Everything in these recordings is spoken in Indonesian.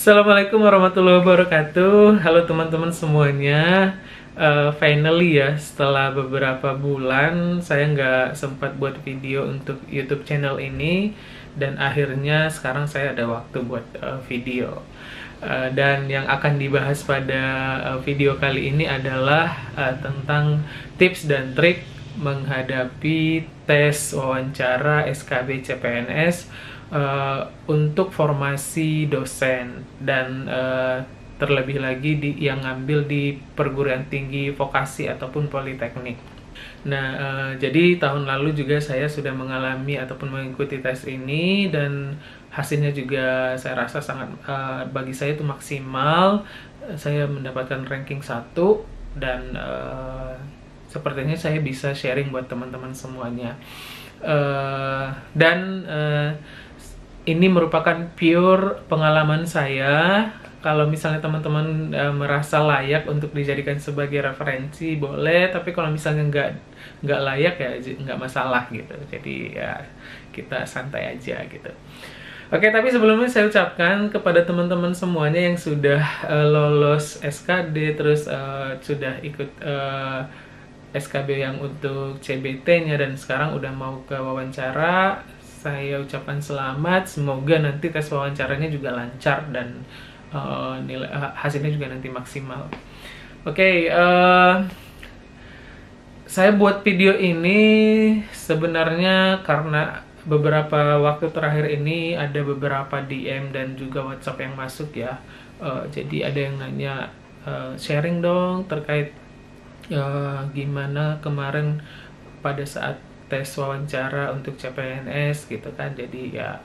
Assalamualaikum warahmatullahi wabarakatuh. Halo teman-teman semuanya. Finally ya, setelah beberapa bulan saya nggak sempat buat video untuk YouTube channel ini, dan akhirnya sekarang saya ada waktu buat video. Dan yang akan dibahas pada video kali ini adalah tentang tips dan trik menghadapi tes wawancara SKB CPNS untuk formasi dosen, dan terlebih lagi yang ngambil di perguruan tinggi vokasi ataupun politeknik. Nah, jadi tahun lalu juga saya sudah mengalami ataupun mengikuti tes ini, dan hasilnya juga saya rasa sangat bagi saya itu maksimal. Saya mendapatkan ranking 1, dan sepertinya saya bisa sharing buat teman-teman semuanya. Ini merupakan pure pengalaman saya. Kalau misalnya teman-teman merasa layak untuk dijadikan sebagai referensi, boleh. Tapi kalau misalnya nggak layak, ya nggak masalah gitu. Jadi ya kita santai aja gitu. Oke, tapi sebelumnya saya ucapkan kepada teman-teman semuanya yang sudah lolos SKD, terus sudah ikut SKB yang untuk CBT-nya, dan sekarang udah mau ke wawancara. Saya ucapkan selamat, semoga nanti tes wawancaranya juga lancar dan hasilnya juga nanti maksimal. Oke, saya buat video ini sebenarnya karena beberapa waktu terakhir ini ada beberapa DM dan juga WhatsApp yang masuk ya. Jadi ada yang nanya, sharing dong terkait gimana kemarin pada saat tes wawancara untuk CPNS gitu kan. Jadi ya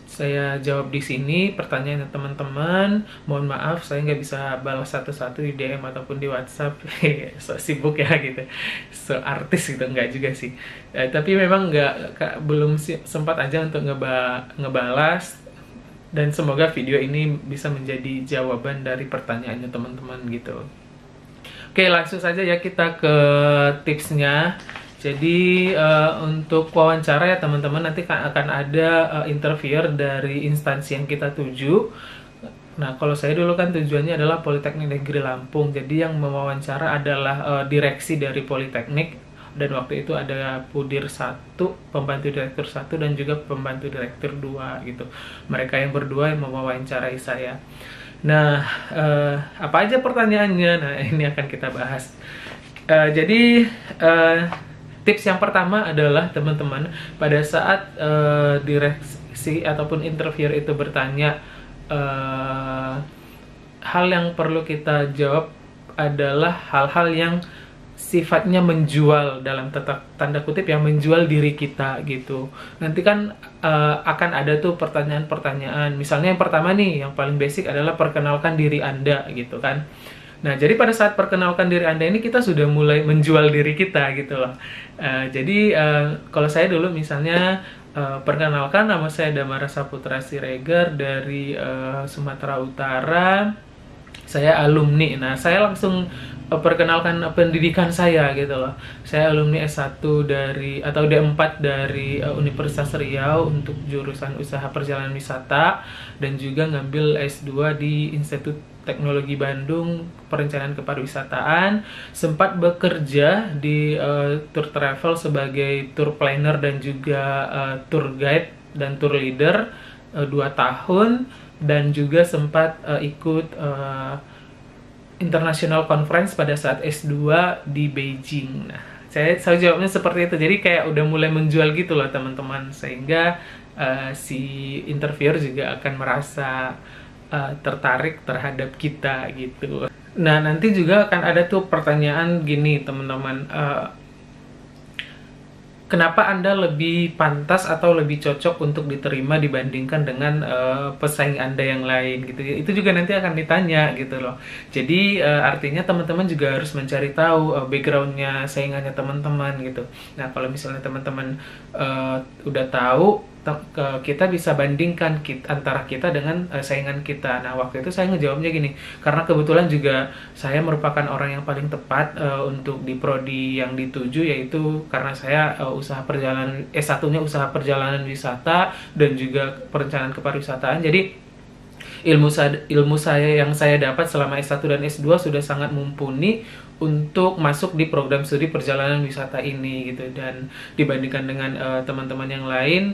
saya jawab di sini pertanyaan teman-teman. Mohon maaf saya nggak bisa balas satu-satu di DM ataupun di WhatsApp. So sibuk ya gitu, so artis gitu, nggak juga sih. Tapi memang belum sempat aja untuk ngebalas, dan semoga video ini bisa menjadi jawaban dari pertanyaannya teman-teman gitu. Oke, langsung saja ya kita ke tipsnya. Jadi untuk wawancara ya teman-teman, nanti akan ada interviewer dari instansi yang kita tuju. Nah, kalau saya dulu kan tujuannya adalah Politeknik Negeri Lampung. Jadi yang mewawancara adalah direksi dari Politeknik, dan waktu itu ada Pudir 1, pembantu direktur 1, dan juga pembantu direktur 2 gitu. Mereka yang berdua yang mewawancarai saya. Nah, apa aja pertanyaannya? Nah, ini akan kita bahas. Jadi tips yang pertama adalah teman-teman, pada saat direksi ataupun interviewer itu bertanya, hal yang perlu kita jawab adalah hal-hal yang sifatnya menjual, dalam tanda kutip yang menjual diri kita gitu. Nanti kan akan ada tuh pertanyaan-pertanyaan. Misalnya yang pertama nih, yang paling basic adalah perkenalkan diri Anda gitu kan. Nah, jadi pada saat perkenalkan diri Anda ini kita sudah mulai menjual diri kita gitu loh. Jadi kalau saya dulu misalnya perkenalkan, nama saya Damara Saputra Siregar dari Sumatera Utara. Saya alumni. Nah, saya langsung perkenalkan pendidikan saya gitu loh. Saya alumni S1 atau D4 dari Universitas Riau untuk jurusan Usaha Perjalanan Wisata, dan juga ngambil S2 di Institut Teknologi Bandung Perencanaan Kepariwisataan. Sempat bekerja di tour travel sebagai tour planner dan juga tour guide dan tour leader 2 tahun, dan juga sempat ikut International Conference pada saat S2 di Beijing. Nah, saya jawabnya seperti itu. Jadi kayak udah mulai menjual gitu loh teman-teman, sehingga si interviewer juga akan merasa tertarik terhadap kita gitu. Nah, nanti juga akan ada tuh pertanyaan gini teman-teman, kenapa Anda lebih pantas atau lebih cocok untuk diterima dibandingkan dengan pesaing Anda yang lain gitu. Itu juga nanti akan ditanya gitu loh. Jadi artinya teman-teman juga harus mencari tahu backgroundnya saingannya teman-teman gitu. Nah, kalau misalnya teman-teman udah tahu, kita bisa bandingkan antara kita dengan saingan kita. Nah, waktu itu saya ngejawabnya gini, karena kebetulan juga saya merupakan orang yang paling tepat untuk di prodi yang dituju, yaitu karena saya usaha perjalanan S1-nya usaha perjalanan wisata dan juga perencanaan kepariwisataan. Jadi ilmu saya yang saya dapat selama S1 dan S2 sudah sangat mumpuni untuk masuk di program studi perjalanan wisata ini gitu. Dan dibandingkan dengan teman-teman yang lain,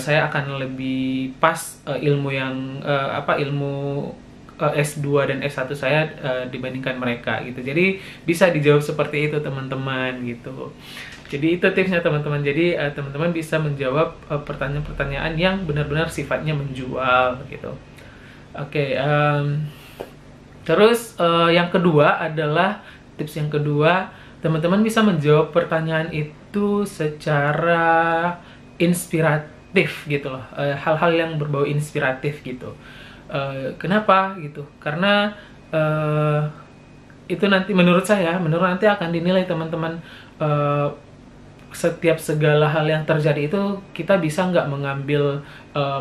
saya akan lebih pas ilmu yang ilmu S2 dan S1 saya dibandingkan mereka gitu. Jadi bisa dijawab seperti itu teman-teman gitu. Jadi itu tipsnya teman-teman. Jadi teman-teman bisa menjawab pertanyaan-pertanyaan yang benar-benar sifatnya menjual gitu. Oke, terus yang kedua adalah tips yang kedua, teman-teman bisa menjawab pertanyaan itu secara inspiratif gitu loh. Hal-hal yang berbau inspiratif gitu. Kenapa gitu? Karena itu nanti menurut nanti akan dinilai teman-teman, setiap segala hal yang terjadi itu kita bisa nggak mengambil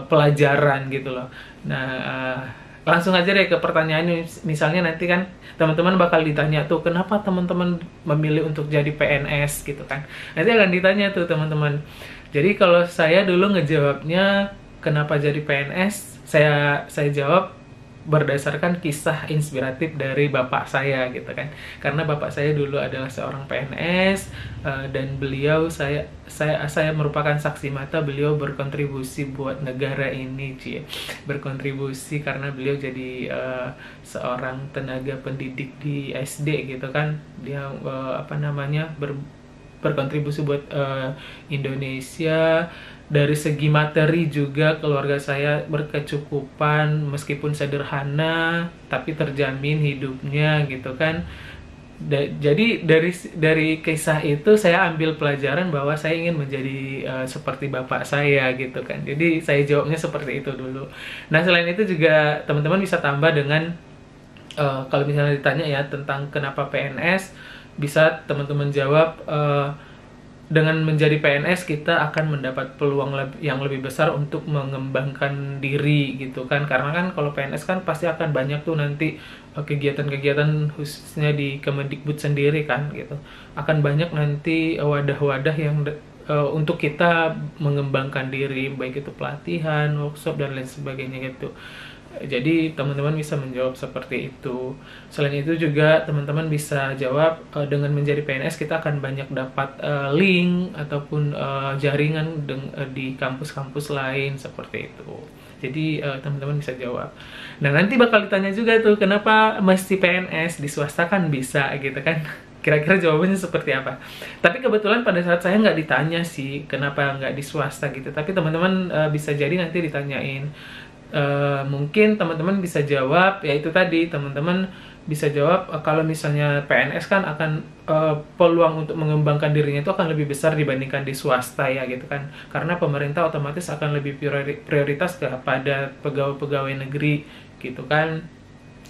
pelajaran gitu loh. Nah, langsung aja deh ke pertanyaannya. Misalnya nanti kan teman-teman bakal ditanya tuh, kenapa teman-teman memilih untuk jadi PNS gitu kan. Nanti akan ditanya tuh teman-teman. Jadi kalau saya dulu ngejawabnya kenapa jadi PNS, saya jawab berdasarkan kisah inspiratif dari bapak saya gitu kan. Karena bapak saya dulu adalah seorang PNS, dan beliau saya merupakan saksi mata beliau berkontribusi buat negara ini, berkontribusi karena beliau jadi seorang tenaga pendidik di SD gitu kan. Dia berkontribusi buat Indonesia. Dari segi materi juga keluarga saya berkecukupan, meskipun sederhana tapi terjamin hidupnya gitu kan. Jadi dari kisah itu saya ambil pelajaran bahwa saya ingin menjadi seperti bapak saya gitu kan. Jadi saya jawabnya seperti itu dulu. Nah, selain itu juga teman-teman bisa tambah dengan kalau misalnya ditanya ya tentang kenapa PNS, bisa teman-teman jawab dengan menjadi PNS kita akan mendapat peluang yang lebih besar untuk mengembangkan diri gitu kan. Karena kan kalau PNS kan pasti akan banyak tuh nanti kegiatan-kegiatan khususnya di Kemendikbud sendiri kan gitu. Akan banyak nanti wadah-wadah yang untuk kita mengembangkan diri, baik itu pelatihan, workshop dan lain sebagainya gitu. Jadi teman-teman bisa menjawab seperti itu. Selain itu juga teman-teman bisa jawab dengan menjadi PNS kita akan banyak dapat link ataupun jaringan di kampus-kampus lain seperti itu. Jadi teman-teman bisa jawab. Nah, nanti bakal ditanya juga tuh kenapa mesti PNS, di swasta kan bisa gitu kan. Kira-kira jawabannya seperti apa? Tapi kebetulan pada saat saya nggak ditanya sih kenapa nggak di swasta gitu. Tapi teman-teman bisa jadi nanti ditanyain. Mungkin teman-teman bisa jawab, ya itu tadi, teman-teman bisa jawab kalau misalnya PNS kan akan peluang untuk mengembangkan dirinya itu akan lebih besar dibandingkan di swasta ya gitu kan. Karena pemerintah otomatis akan lebih prioritas kepada pegawai-pegawai negeri gitu kan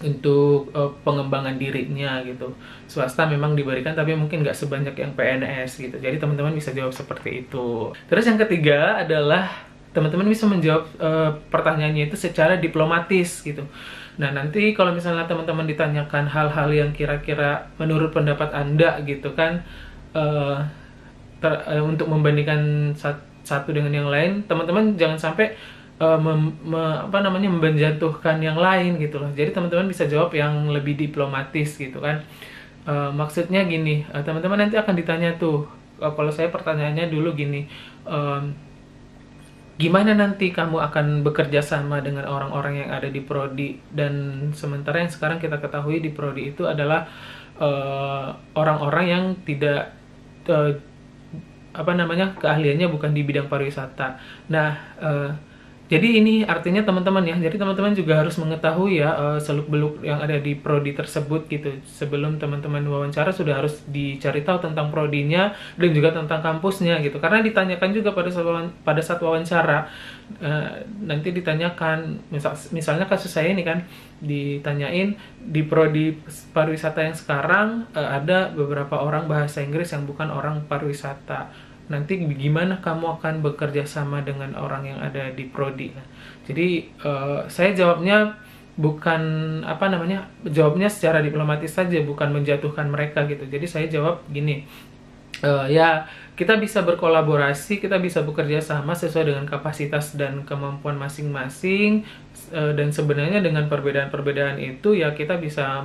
untuk pengembangan dirinya gitu. Swasta memang diberikan tapi mungkin nggak sebanyak yang PNS gitu. Jadi teman-teman bisa jawab seperti itu. Terus yang ketiga adalah teman-teman bisa menjawab pertanyaannya itu secara diplomatis gitu. Nah, nanti kalau misalnya teman-teman ditanyakan hal-hal yang kira-kira menurut pendapat Anda gitu kan, untuk membandingkan satu dengan yang lain, teman-teman jangan sampai menjatuhkan yang lain gitu loh. Jadi teman-teman bisa jawab yang lebih diplomatis gitu kan. Maksudnya gini, teman-teman nanti akan ditanya tuh, kalau saya pertanyaannya dulu gini, gimana nanti kamu akan bekerja sama dengan orang-orang yang ada di prodi, dan sementara yang sekarang kita ketahui di prodi itu adalah orang-orang yang tidak keahliannya bukan di bidang pariwisata. Nah, jadi ini artinya teman-teman ya, jadi teman-teman juga harus mengetahui ya seluk-beluk yang ada di prodi tersebut gitu. Sebelum teman-teman wawancara sudah harus dicari tahu tentang prodinya dan juga tentang kampusnya gitu. Karena ditanyakan juga pada saat wawancara, nanti ditanyakan, misalnya kasus saya ini kan, ditanyain di prodi pariwisata yang sekarang ada beberapa orang bahasa Inggris yang bukan orang pariwisata. Nanti gimana kamu akan bekerja sama dengan orang yang ada di prodi. Nah, jadi saya jawabnya bukan jawabnya secara diplomatis saja, bukan menjatuhkan mereka gitu. Jadi saya jawab gini, Ya kita bisa berkolaborasi, kita bisa bekerja sama sesuai dengan kapasitas dan kemampuan masing-masing. Dan sebenarnya dengan perbedaan-perbedaan itu ya kita bisa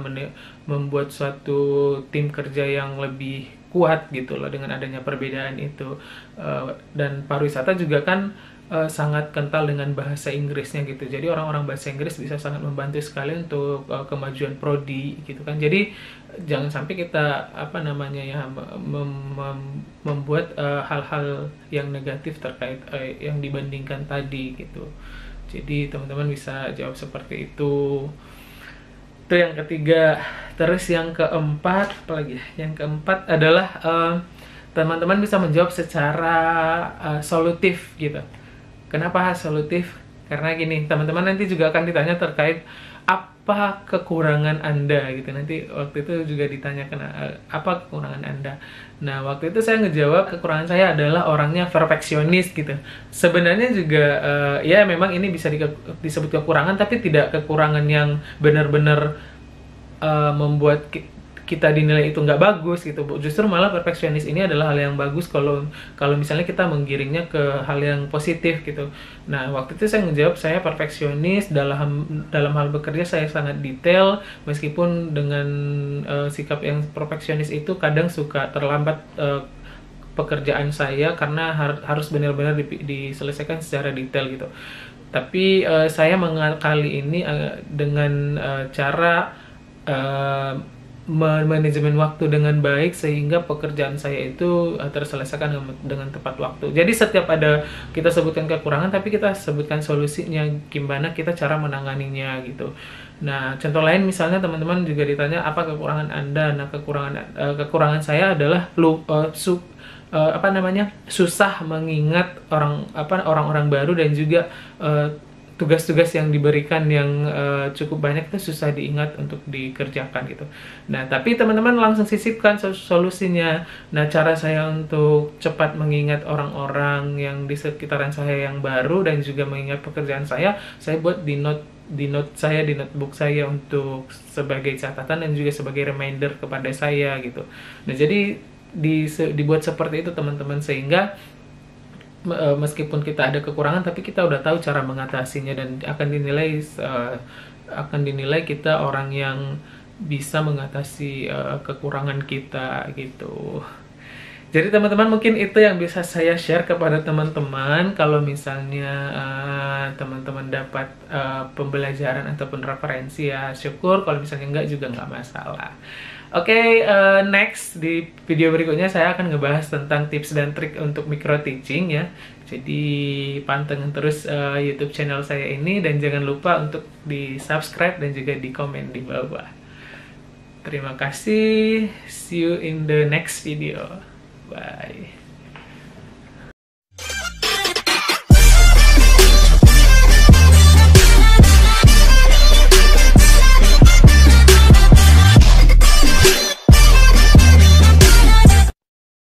membuat suatu tim kerja yang lebih kuat gitu loh dengan adanya perbedaan itu. Dan pariwisata juga kan sangat kental dengan bahasa Inggrisnya gitu. Jadi orang-orang bahasa Inggris bisa sangat membantu sekali untuk kemajuan prodi gitu kan. Jadi jangan sampai kita apa namanya ya membuat hal-hal yang negatif terkait yang dibandingkan tadi gitu. Jadi teman-teman bisa jawab seperti itu. Itu yang ketiga. Terus yang keempat, apa lagi ya? Yang keempat adalah teman-teman bisa menjawab secara solutif gitu. Kenapa solutif? Karena gini, teman-teman nanti juga akan ditanya terkait apa kekurangan Anda gitu. Nanti waktu itu juga ditanya apa kekurangan Anda. Nah, waktu itu saya ngejawab kekurangan saya adalah orangnya perfeksionis gitu. Sebenarnya juga ya memang ini bisa disebut kekurangan, tapi tidak kekurangan yang benar-benar membuat kita dinilai itu nggak bagus gitu. Justru malah perfeksionis ini adalah hal yang bagus kalau misalnya kita menggiringnya ke hal yang positif gitu. Nah, waktu itu saya ngejawab saya perfeksionis dalam hal bekerja, saya sangat detail meskipun dengan sikap yang perfeksionis itu kadang suka terlambat pekerjaan saya karena harus benar-benar diselesaikan secara detail gitu. Tapi saya mengakali ini dengan cara manajemen waktu dengan baik sehingga pekerjaan saya itu terselesaikan dengan tepat waktu. Jadi setiap ada kita sebutkan kekurangan tapi kita sebutkan solusinya, gimana kita cara menanganinya gitu. Nah, contoh lain misalnya teman-teman juga ditanya apa kekurangan Anda. Nah, kekurangan saya adalah susah mengingat orang-orang baru dan juga tugas-tugas yang diberikan yang cukup banyak itu susah diingat untuk dikerjakan gitu. Nah, tapi teman-teman langsung sisipkan solusinya. Nah, cara saya untuk cepat mengingat orang-orang yang di sekitaran saya yang baru dan juga mengingat pekerjaan saya buat di notebook saya untuk sebagai catatan dan juga sebagai reminder kepada saya gitu. Nah, jadi dibuat seperti itu teman-teman sehingga meskipun kita ada kekurangan tapi kita udah tahu cara mengatasinya dan akan dinilai kita orang yang bisa mengatasi kekurangan kita gitu. Jadi teman-teman mungkin itu yang bisa saya share kepada teman-teman. Kalau misalnya teman-teman dapat pembelajaran ataupun referensi ya syukur, kalau misalnya enggak juga nggak masalah. Oke, next di video berikutnya saya akan ngebahas tentang tips dan trik untuk micro teaching ya. Jadi pantengin terus YouTube channel saya ini dan jangan lupa untuk di subscribe dan juga di komen di bawah. Terima kasih, see you in the next video. Bye.